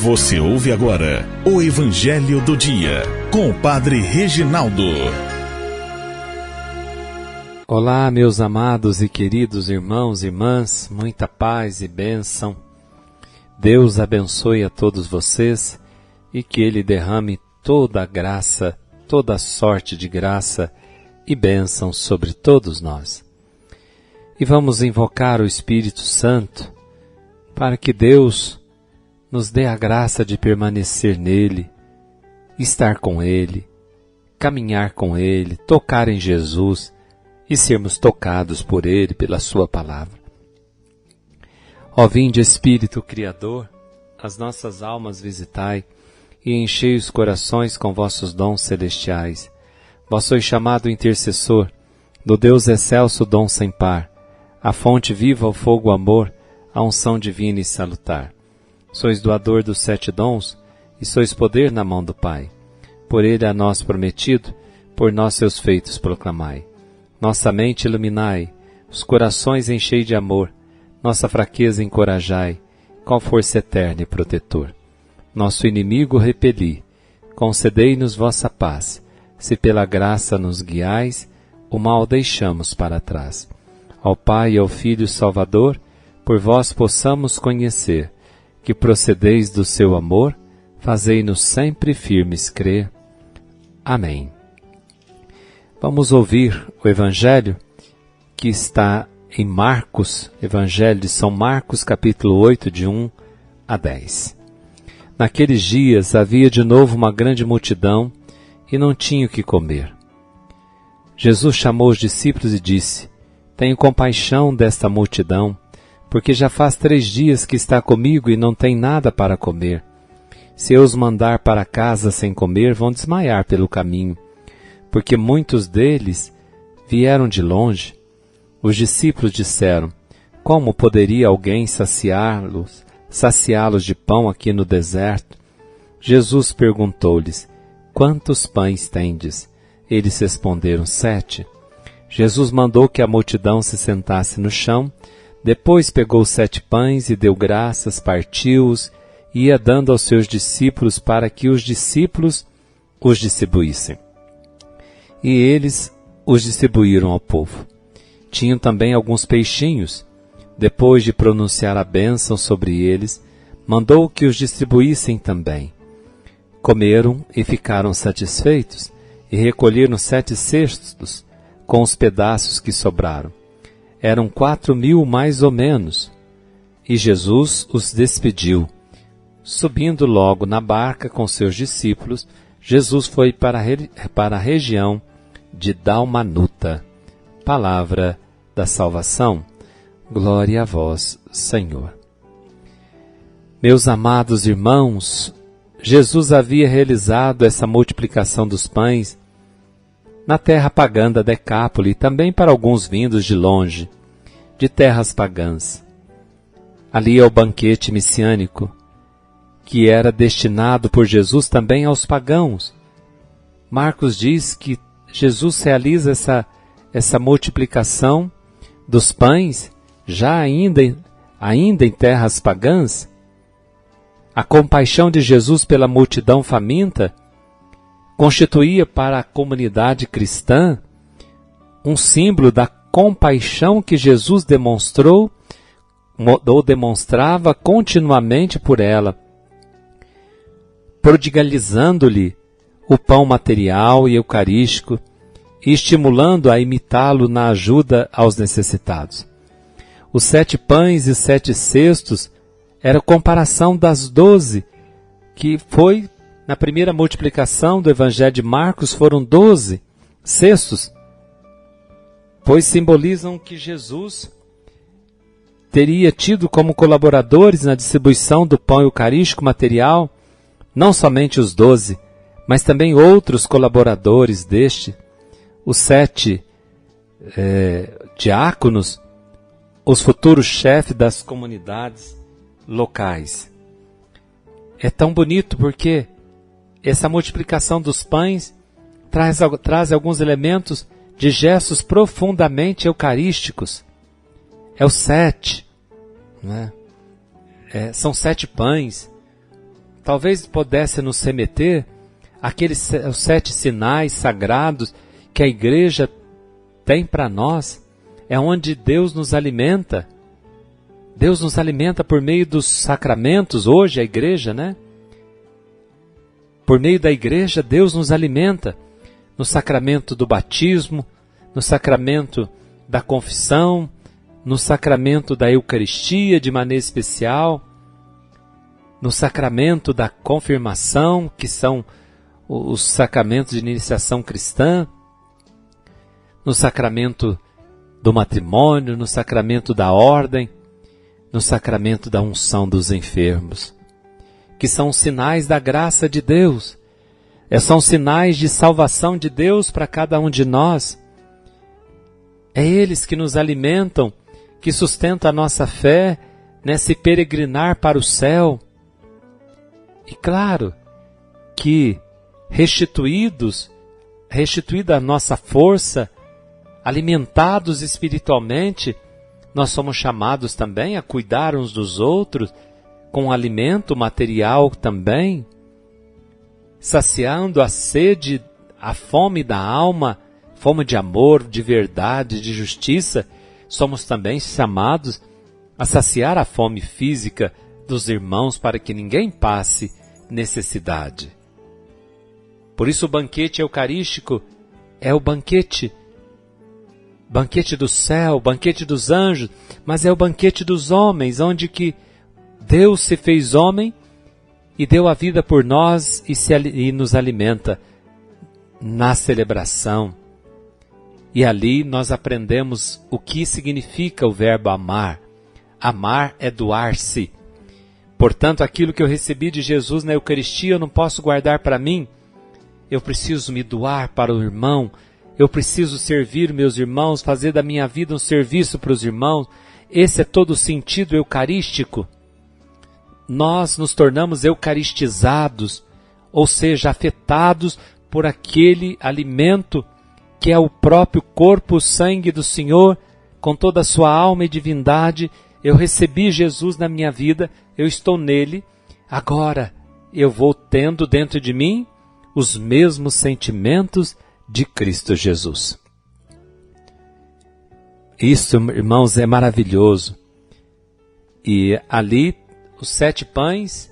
Você ouve agora o Evangelho do Dia, com o Padre Reginaldo. Olá, meus amados e queridos irmãos e irmãs, muita paz e bênção. Deus abençoe a todos vocês e que Ele derrame toda a graça, toda a sorte de graça e bênção sobre todos nós. E vamos invocar o Espírito Santo para que Deus nos dê a graça de permanecer nele, estar com Ele, caminhar com Ele, tocar em Jesus e sermos tocados por Ele, pela Sua palavra. Ó vinde, Espírito Criador, as nossas almas visitai e enchei os corações com vossos dons celestiais. Vós sois chamado intercessor do Deus excelso dom sem par, a fonte viva, o fogo, o amor, a unção divina e salutar. Sois doador dos 7 dons, e sois poder na mão do Pai. Por Ele a nós prometido, por nós seus feitos proclamai. Nossa mente iluminai, os corações enchei de amor, nossa fraqueza encorajai, com força eterna e protetor. Nosso inimigo repeli, concedei-nos vossa paz, se pela graça nos guiais, o mal deixamos para trás. Ao Pai e ao Filho Salvador, por vós possamos conhecer, que procedeis do seu amor, fazei-nos sempre firmes crer. Amém. Vamos ouvir o Evangelho que está em Marcos, Evangelho de São Marcos, capítulo 8, de 1 a 10. Naqueles dias havia de novo uma grande multidão e não tinha o que comer. Jesus chamou os discípulos e disse: Tenho compaixão desta multidão, porque já faz 3 dias que está comigo e não tem nada para comer. Se eu os mandar para casa sem comer, vão desmaiar pelo caminho, porque muitos deles vieram de longe. Os discípulos disseram: Como poderia alguém saciá-los de pão aqui no deserto? Jesus perguntou-lhes: Quantos pães tendes? Eles responderam: 7. Jesus mandou que a multidão se sentasse no chão. Depois pegou 7 pães e deu graças, partiu-os e ia dando aos seus discípulos para que os discípulos os distribuíssem. E eles os distribuíram ao povo. Tinham também alguns peixinhos. Depois de pronunciar a bênção sobre eles, mandou que os distribuíssem também. Comeram e ficaram satisfeitos, e recolheram 7 cestos com os pedaços que sobraram. Eram 4.000 mais ou menos. E Jesus os despediu. Subindo logo na barca com seus discípulos, Jesus foi para a região de Dalmanuta. Palavra da salvação. Glória a vós, Senhor. Meus amados irmãos, Jesus havia realizado essa multiplicação dos pães na terra pagã da Decápole e também para alguns vindos de longe, de terras pagãs. Ali é o banquete messiânico, que era destinado por Jesus também aos pagãos. Marcos diz que Jesus realiza essa multiplicação dos pães já ainda em terras pagãs. A compaixão de Jesus pela multidão faminta constituía para a comunidade cristã um símbolo da compaixão que Jesus demonstrou ou demonstrava continuamente por ela, prodigalizando-lhe o pão material e eucarístico e estimulando a imitá-lo na ajuda aos necessitados. Os 7 pães e 7 cestos era a comparação das 12, que foi, na primeira multiplicação do Evangelho de Marcos, foram 12 cestos, pois simbolizam que Jesus teria tido como colaboradores na distribuição do pão eucarístico material, não somente os 12, mas também outros colaboradores deste, os 7 diáconos, os futuros chefes das comunidades locais. É tão bonito porque essa multiplicação dos pães traz alguns elementos de gestos profundamente eucarísticos. É o 7, né? São 7 pães, talvez pudesse nos remeter àqueles os 7 sinais sagrados que a igreja tem para nós. É onde Deus nos alimenta. Deus nos alimenta por meio dos sacramentos, hoje a igreja, né? Por meio da igreja, Deus nos alimenta no sacramento do batismo, no sacramento da confissão, no sacramento da Eucaristia de maneira especial, no sacramento da confirmação, que são os sacramentos de iniciação cristã, no sacramento do matrimônio, no sacramento da ordem, no sacramento da unção dos enfermos, que são sinais da graça de Deus, são sinais de salvação de Deus para cada um de nós. É eles que nos alimentam, que sustentam a nossa fé nesse peregrinar para o céu. E claro que restituída a nossa força, alimentados espiritualmente, nós somos chamados também a cuidar uns dos outros com alimento material também, saciando a sede, a fome da alma, fome de amor, de verdade, de justiça. Somos também chamados a saciar a fome física dos irmãos para que ninguém passe necessidade. Por isso o banquete eucarístico é o banquete do céu, banquete dos anjos, mas é o banquete dos homens, onde que Deus se fez homem e deu a vida por nós e nos alimenta na celebração. E ali nós aprendemos o que significa o verbo amar. Amar é doar-se. Portanto, aquilo que eu recebi de Jesus na Eucaristia eu não posso guardar para mim. Eu preciso me doar para o irmão. Eu preciso servir meus irmãos, fazer da minha vida um serviço para os irmãos. Esse é todo o sentido eucarístico. Nós nos tornamos eucaristizados, ou seja, afetados por aquele alimento que é o próprio corpo, o sangue do Senhor, com toda a sua alma e divindade. Eu recebi Jesus na minha vida, eu estou nele, agora eu vou tendo dentro de mim os mesmos sentimentos de Cristo Jesus. Isso, irmãos, é maravilhoso. E ali, os 7 pães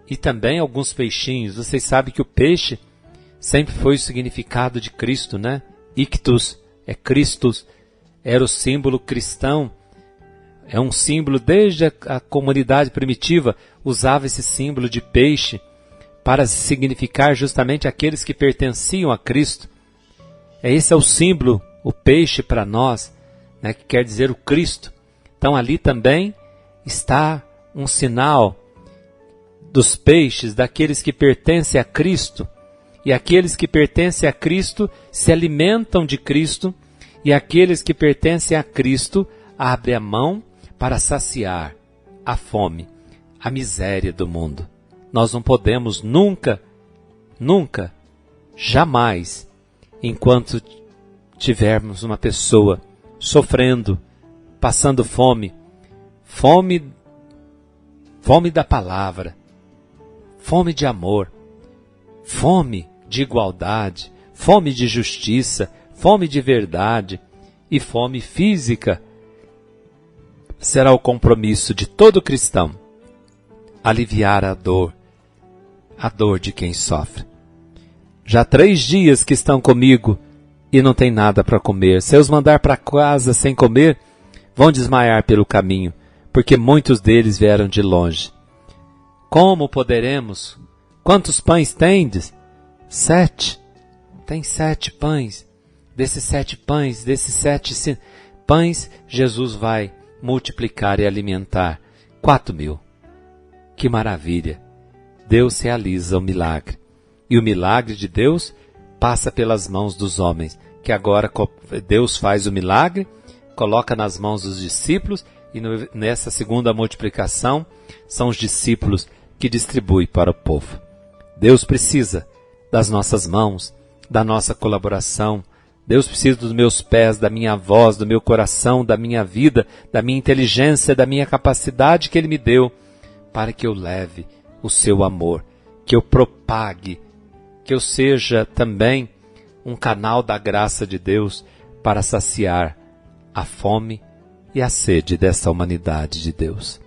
e também alguns peixinhos. Vocês sabem que o peixe sempre foi o significado de Cristo, né? Ictus, é Christus, era o símbolo cristão. É um símbolo, desde a comunidade primitiva, usava esse símbolo de peixe para significar justamente aqueles que pertenciam a Cristo. Esse é o símbolo, o peixe para nós, né, que quer dizer o Cristo. Então ali também está um sinal dos peixes, daqueles que pertencem a Cristo. E aqueles que pertencem a Cristo se alimentam de Cristo, e aqueles que pertencem a Cristo abrem a mão para saciar a fome, a miséria do mundo. Nós não podemos nunca, jamais, enquanto tivermos uma pessoa sofrendo, passando fome da palavra, fome de amor, fome de igualdade, fome de justiça, fome de verdade e fome física, será o compromisso de todo cristão aliviar a dor de quem sofre. Já 3 dias que estão comigo e não tem nada para comer. Se eu os mandar para casa sem comer, vão desmaiar pelo caminho, porque muitos deles vieram de longe. Como poderemos? Quantos pães tendes? 7. Tem 7 pães. Desses 7 pães, desses 7 pães, Jesus vai multiplicar e alimentar 4.000. Que maravilha! Deus realiza o milagre. E o milagre de Deus passa pelas mãos dos homens, que agora Deus faz o milagre, coloca nas mãos dos discípulos, e nessa segunda multiplicação são os discípulos que distribuem para o povo. Deus precisa das nossas mãos, da nossa colaboração. Deus precisa dos meus pés, da minha voz, do meu coração, da minha vida, da minha inteligência, da minha capacidade que Ele me deu, para que eu leve o seu amor, que eu propague, que eu seja também um canal da graça de Deus para saciar a fome e a sede desta humanidade de Deus.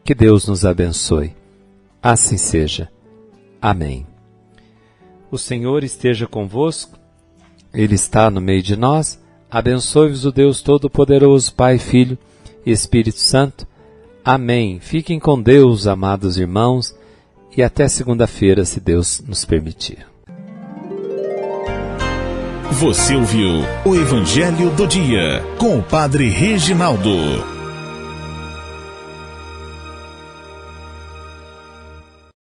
Que Deus nos abençoe. Assim seja. Amém. O Senhor esteja convosco, Ele está no meio de nós. Abençoe-vos o Deus Todo-Poderoso, Pai, Filho e Espírito Santo. Amém. Fiquem com Deus, amados irmãos, e até segunda-feira, se Deus nos permitir. Você ouviu o Evangelho do Dia, com o Padre Reginaldo.